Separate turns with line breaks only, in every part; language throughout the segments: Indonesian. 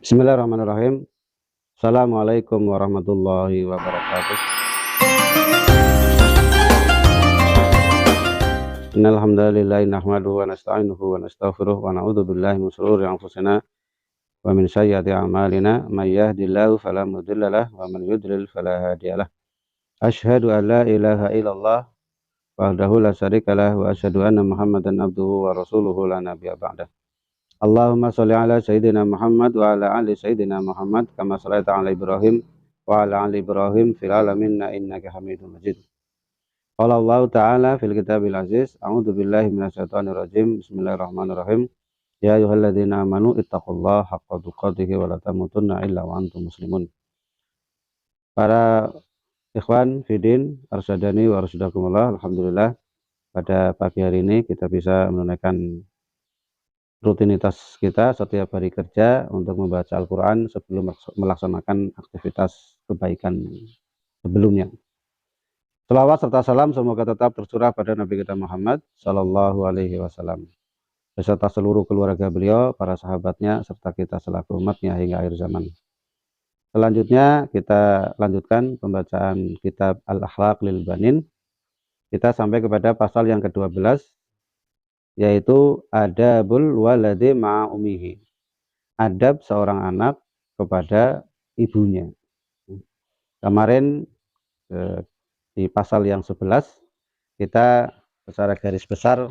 Bismillahirrahmanirrahim. Assalamualaikum warahmatullahi wabarakatuh. Innal hamdalillah nahmaduhu wa nasta'inuhu wa nastaghfiruh wa na'udzu billahi min shururi anfusina wa min sayyiati a'malina may yahdihillahu fala mudilla lahu wa man yudlil fala hadiyalah. Asyhadu an la ilaha illallah wahdahu la syarika lahu wa asyhadu anna Muhammadan abduhu wa rasuluhu la nabiyya ba'dah. Allahumma sholli ala sayyidina Muhammad wa ala ali sayyidina Muhammad kama shallaita ala Ibrahim wa ala ali Ibrahim fil alamin innaka Hamidum Majid. Qala Allah Ta'ala fil kitabil aziz, a'udzu billahi minasyaitonir rajim. Bismillahirrahmanirrahim. Ya ayyuhalladzina amanu ittaqullaha haqqa tuqatih wa la tamutunna illa wa antum muslimun. Para ikhwan fidin arsyadani wa arsadakumullah, alhamdulillah pada pagi hari ini kita bisa menunaikan rutinitas kita setiap hari kerja untuk membaca Al-Quran sebelum melaksanakan aktivitas kebaikan sebelumnya. Selawat serta salam semoga tetap tercurah pada Nabi kita Muhammad Sallallahu Alaihi Wasallam beserta seluruh keluarga beliau, para sahabatnya, serta kita selaku umatnya hingga akhir zaman. Selanjutnya kita lanjutkan pembacaan kitab Al-Akhlaq lil Banin. Kita sampai kepada pasal yang ke-12, yaitu adabul waladi ma'a umihi, adab seorang anak kepada ibunya. Kemarin di pasal yang 11 kita secara garis besar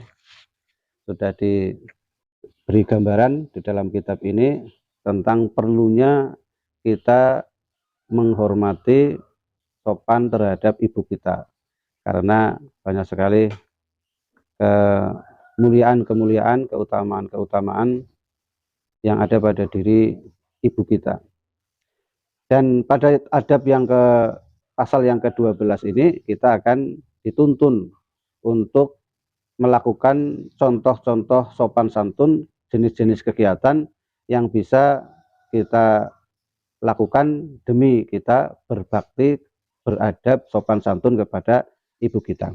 sudah diberi gambaran di dalam kitab ini tentang perlunya kita menghormati sopan terhadap ibu kita, karena banyak sekali kemuliaan-kemuliaan, keutamaan-keutamaan yang ada pada diri ibu kita. Dan pada adab yang pasal yang ke-12 ini kita akan dituntun untuk melakukan contoh-contoh sopan santun, jenis-jenis kegiatan yang bisa kita lakukan demi kita berbakti, beradab, sopan santun kepada ibu kita.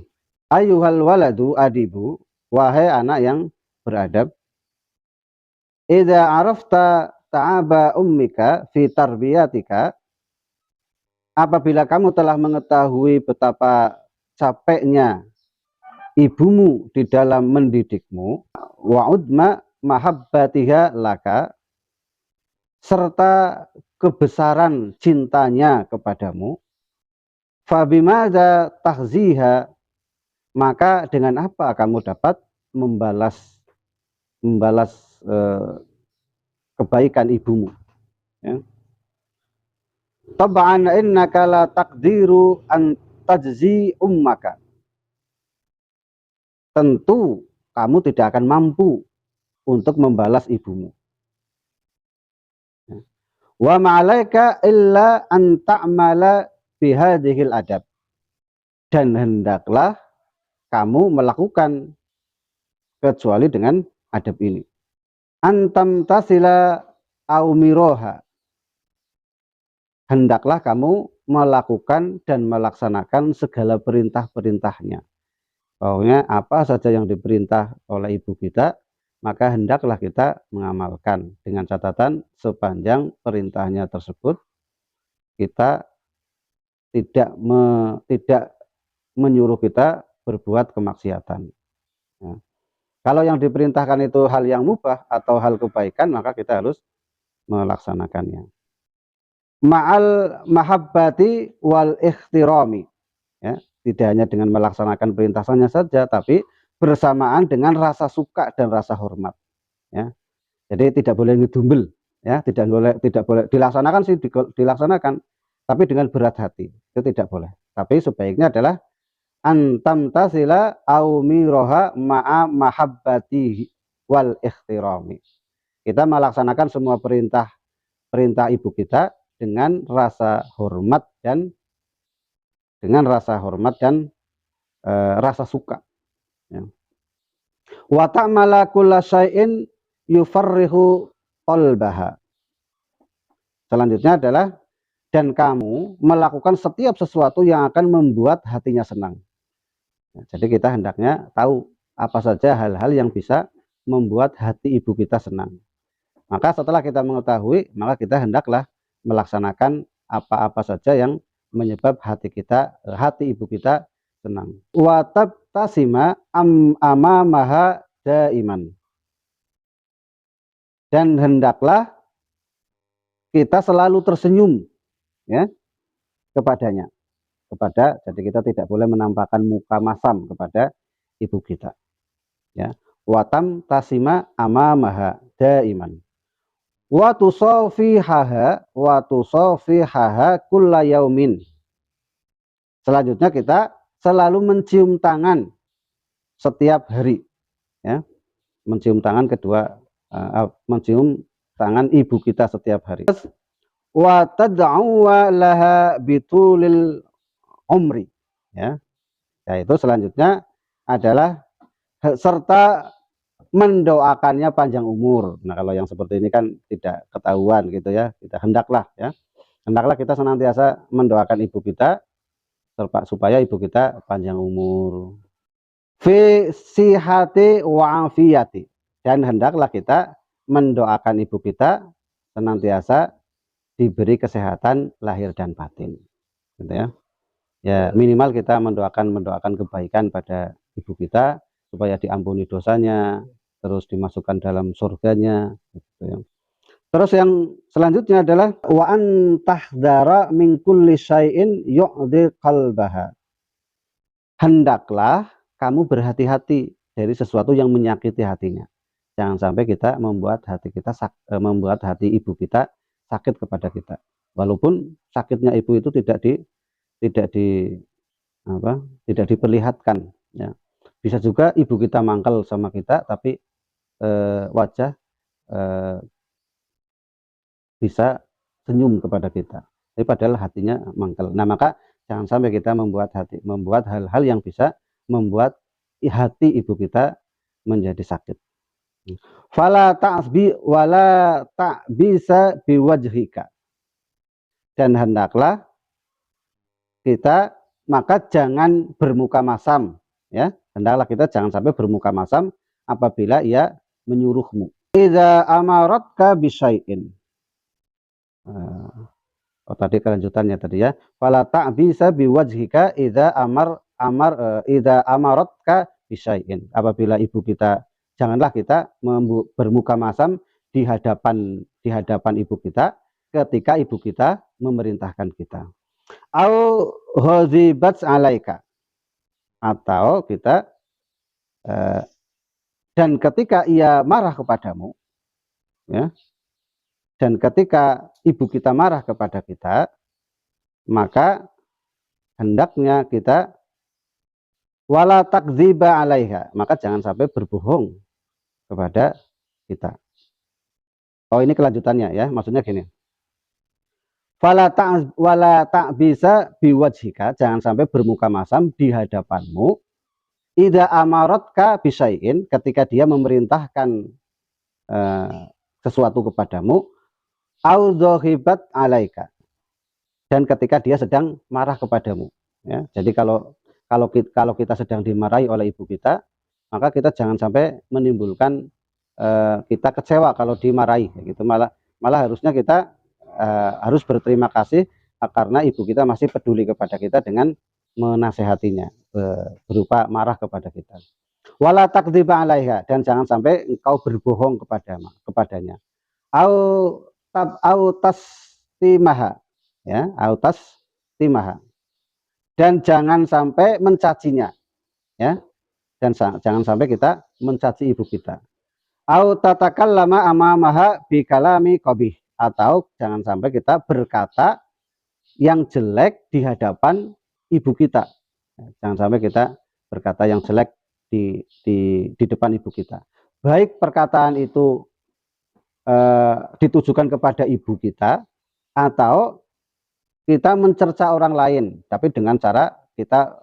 Ayyuhal waladu adibu, wahai anak yang beradab, idza arafta ta'aba ummika fi tarbiyatika, apabila kamu telah mengetahui betapa capeknya ibumu di dalam mendidikmu, wa udma mahabbatiha laka, serta kebesaran cintanya kepadamu, fa bimadza tahziha, maka dengan apa kamu dapat membalas kebaikan ibumu, ya. Tab'an innaka la taqdiru an tajzi ummaka, tentu kamu tidak akan mampu untuk membalas ibumu. Wa ma'alaika illa an ta'mala bihadhil adab, dan hendaklah kamu melakukan kecuali dengan adab ini. Antam tasila aumiroha, hendaklah kamu melakukan dan melaksanakan segala perintah-perintahnya. Pokoknya apa saja yang diperintah oleh ibu kita, maka hendaklah kita mengamalkan, dengan catatan sepanjang perintahnya tersebut kita tidak menyuruh kita berbuat kemaksiatan. Ya. Kalau yang diperintahkan itu hal yang mubah atau hal kebaikan, maka kita harus melaksanakannya. Ma'al mahabbati wal ikhtirami, ya, tidak hanya dengan melaksanakan perintahnya saja, tapi bersamaan dengan rasa suka dan rasa hormat, ya. Jadi tidak boleh ngedumbel, ya, tidak boleh dilaksanakan sih, dilaksanakan, tapi dengan berat hati itu tidak boleh. Tapi sebaiknya adalah antam tasila aumiroha ma'a mahabbati wal ikhtirami, kita melaksanakan semua perintah ibu kita dengan rasa hormat dan rasa suka, ya. Wa ta'mala kulla syai'in yufarrihu qalbaha, selanjutnya adalah dan kamu melakukan setiap sesuatu yang akan membuat hatinya senang. Jadi kita hendaknya tahu apa saja hal-hal yang bisa membuat hati ibu kita senang. Maka setelah kita mengetahui, maka kita hendaklah melaksanakan apa-apa saja yang menyebab hati kita, hati ibu kita senang. Wa tabtasima amamaha daiman. Dan hendaklah kita selalu tersenyum, ya, kepadanya. Jadi kita tidak boleh menampakkan muka masam kepada ibu kita, ya. Watam tasima amamaha daiman. Wa tusafihaha kulla yaumin. Selanjutnya kita selalu mencium tangan setiap hari, ya. Mencium tangan mencium tangan ibu kita setiap hari. Wa tad'u laha bitulil umri, ya. Yaitu selanjutnya adalah serta mendoakannya panjang umur. Nah, kalau yang seperti ini kan tidak ketahuan gitu ya. Kita hendaklah kita senantiasa mendoakan ibu kita supaya ibu kita panjang umur. Fi sihati wa afiyati. Dan hendaklah kita mendoakan ibu kita senantiasa diberi kesehatan lahir dan batin. Gitu ya. Ya, minimal kita mendoakan kebaikan pada ibu kita supaya diampuni dosanya, terus dimasukkan dalam surganya, gitu ya. Terus yang selanjutnya adalah wa an tahdara min kulli syai'in yu'dhi qalbaha. Hendaklah kamu berhati-hati dari sesuatu yang menyakiti hatinya. Jangan sampai kita membuat hati ibu kita sakit kepada kita. Walaupun sakitnya ibu itu tidak diperlihatkan, ya. Bisa juga ibu kita mangkel sama kita, tapi wajah bisa senyum kepada kita, tapi padahal hatinya mangkel. Nah, maka jangan sampai kita membuat hal-hal yang bisa membuat hati ibu kita menjadi sakit. Fala ta'bi wala ta'bisa biwajhika. Dan hendaklah kita maka jangan bermuka masam, ya. Hendaklah kita jangan sampai bermuka masam apabila ia menyuruhmu. Idza amaratka bisyai'in. Tadi kelanjutannya tadi ya. Fala ta'bisa biwajhika idza amaratka bisyai'in. Apabila ibu kita, janganlah kita bermuka masam di hadapan ibu kita ketika ibu kita memerintahkan kita. Au ghazibat alaika, atau kita dan ketika ia marah kepadamu, ya, dan ketika ibu kita marah kepada kita, maka hendaknya kita wala takdziba alaiha, maka jangan sampai berbohong kepada kita. Oh, ini kelanjutannya ya, maksudnya gini. Wala ta'bisa biwajhika, jangan sampai bermuka masam di hadapanmu. Idza amaratka bisyai'in, ketika dia memerintahkan sesuatu kepadamu, au dhahibat alaika, dan ketika dia sedang marah kepadamu, ya. Jadi kalau kita sedang dimarahi oleh ibu kita, maka kita jangan sampai menimbulkan kita kecewa kalau dimarahi, gitu. Malah harusnya kita harus berterima kasih karena ibu kita masih peduli kepada kita dengan menasehatinya berupa marah kepada kita. Wala takdziba alaiha, dan jangan sampai engkau berbohong kepadanya. Au tastimaha, ya, au tastimaha, dan jangan sampai mencacinya, ya, dan jangan sampai kita mencaci ibu kita. Au tatakallama amamaha bikalami qabih, atau jangan sampai kita berkata yang jelek di hadapan ibu kita. Jangan sampai kita berkata yang jelek di depan ibu kita. Baik perkataan itu ditujukan kepada ibu kita, atau kita mencerca orang lain, tapi dengan cara kita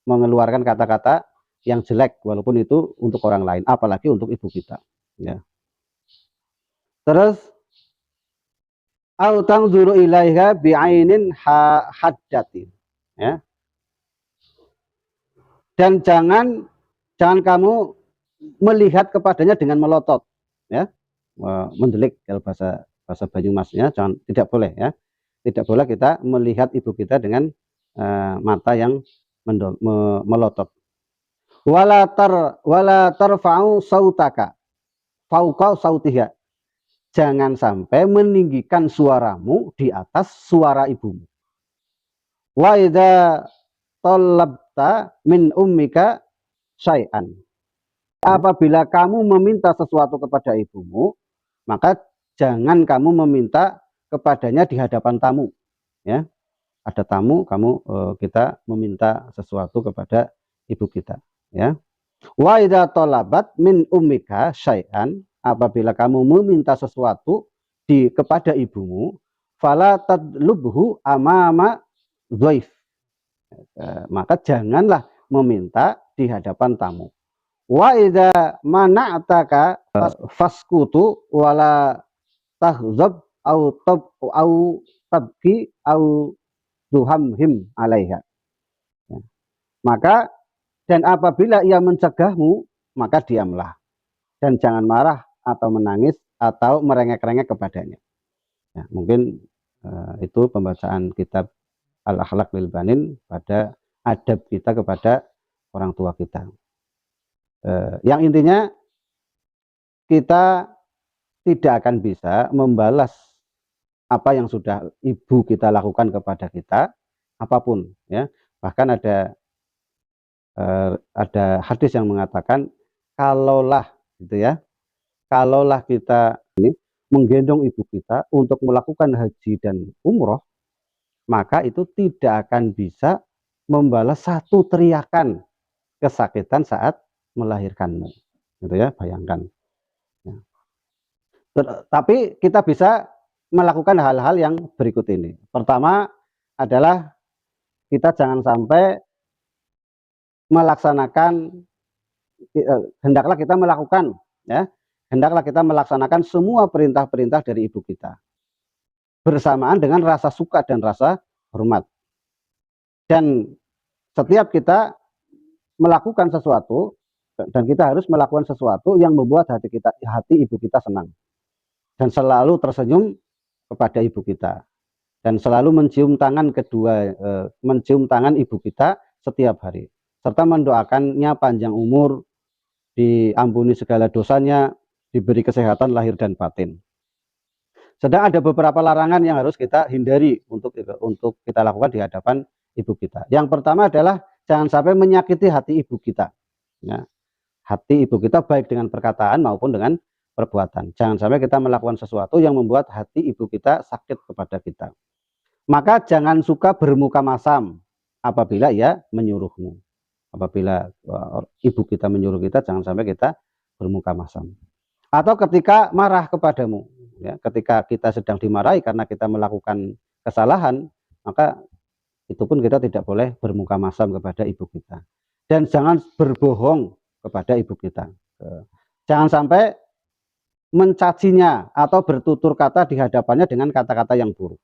mengeluarkan kata-kata yang jelek, walaupun itu untuk orang lain, apalagi untuk ibu kita, ya. Terus au tanzuru ilaiha bi'ainin haddatin, ya. Dan jangan kamu melihat kepadanya dengan melotot, ya, mendelik kalau bahasa Banyumasnya, jangan, tidak boleh, ya, tidak boleh kita melihat ibu kita dengan mata yang melotot. Wala tarfa'u sautaka fauqa sautiha, jangan sampai meninggikan suaramu di atas suara ibumu. Wa idza talabta min ummika syai'an, apabila kamu meminta sesuatu kepada ibumu, maka jangan kamu meminta kepadanya di hadapan tamu, ya. Ada tamu, kita meminta sesuatu kepada ibu kita, ya. Wa idza talabat min ummika syai'an, apabila kamu meminta sesuatu kepada ibumu, fala tadlubhu amama dhaif, maka janganlah meminta di hadapan tamu. Wa idza mana'taka faskutu wala tahzab au tabki au duhamhim alaiha. Maka, dan apabila ia mencegahmu, maka diamlah dan jangan marah atau menangis atau merengek-rengek kepadanya. Ya, mungkin itu pembacaan kitab Al-Akhlaq lil Banin pada adab kita kepada orang tua kita. Yang intinya kita tidak akan bisa membalas apa yang sudah ibu kita lakukan kepada kita, apapun, ya. Bahkan ada hadis yang mengatakan, kalaulah, gitu ya, kalaulah kita ini menggendong ibu kita untuk melakukan haji dan umroh, maka itu tidak akan bisa membalas satu teriakan kesakitan saat melahirkanmu, gitu ya, bayangkan. Ya. Tapi kita bisa melakukan hal-hal yang berikut ini. Pertama adalah kita jangan sampai melaksanakan, hendaklah kita melakukan, ya, hendaklah kita melaksanakan semua perintah-perintah dari ibu kita bersamaan dengan rasa suka dan rasa hormat. Dan setiap kita melakukan sesuatu, dan kita harus melakukan sesuatu yang membuat hati ibu kita senang, dan selalu tersenyum kepada ibu kita, dan selalu mencium tangan mencium tangan ibu kita setiap hari, serta mendoakannya panjang umur, diampuni segala dosanya, diberi kesehatan lahir dan batin. Sedang ada beberapa larangan yang harus kita hindari untuk kita lakukan di hadapan ibu kita. Yang pertama adalah jangan sampai menyakiti hati ibu kita, ya. Hati ibu kita baik dengan perkataan maupun dengan perbuatan. Jangan sampai kita melakukan sesuatu yang membuat hati ibu kita sakit kepada kita. Maka jangan suka bermuka masam apabila ia menyuruhmu. Apabila ibu kita menyuruh kita, jangan sampai kita bermuka masam. Atau ketika marah kepadamu, ya, ketika kita sedang dimarahi karena kita melakukan kesalahan, maka itu pun kita tidak boleh bermuka masam kepada ibu kita. Dan jangan berbohong kepada ibu kita. Jangan sampai mencacinya atau bertutur kata di hadapannya dengan kata-kata yang buruk.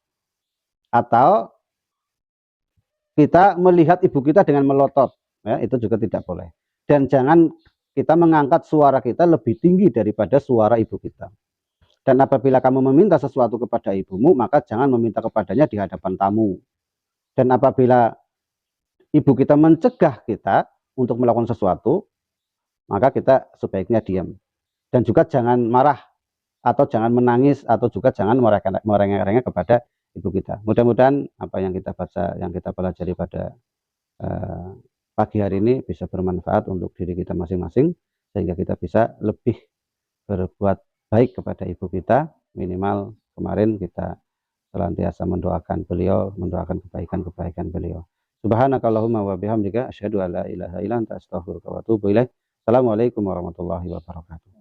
Atau kita melihat ibu kita dengan melotot, ya, itu juga tidak boleh. Dan jangan kita mengangkat suara kita lebih tinggi daripada suara ibu kita. Dan apabila kamu meminta sesuatu kepada ibumu, maka jangan meminta kepadanya di hadapan tamu. Dan apabila ibu kita mencegah kita untuk melakukan sesuatu, maka kita sebaiknya diam. Dan juga jangan marah atau jangan menangis atau juga jangan merengek-rengek kepada ibu kita. Mudah-mudahan apa yang kita baca, yang kita pelajari pada pagi hari ini bisa bermanfaat untuk diri kita masing-masing, sehingga kita bisa lebih berbuat baik kepada ibu kita. Minimal kemarin kita senantiasa mendoakan beliau, mendoakan kebaikan-kebaikan beliau. Subhanakallahumma wa bihamdika asyhadu an la ilaha illa anta astaghfiruka wa atubu ilaik. Assalamualaikum warahmatullahi wabarakatuh.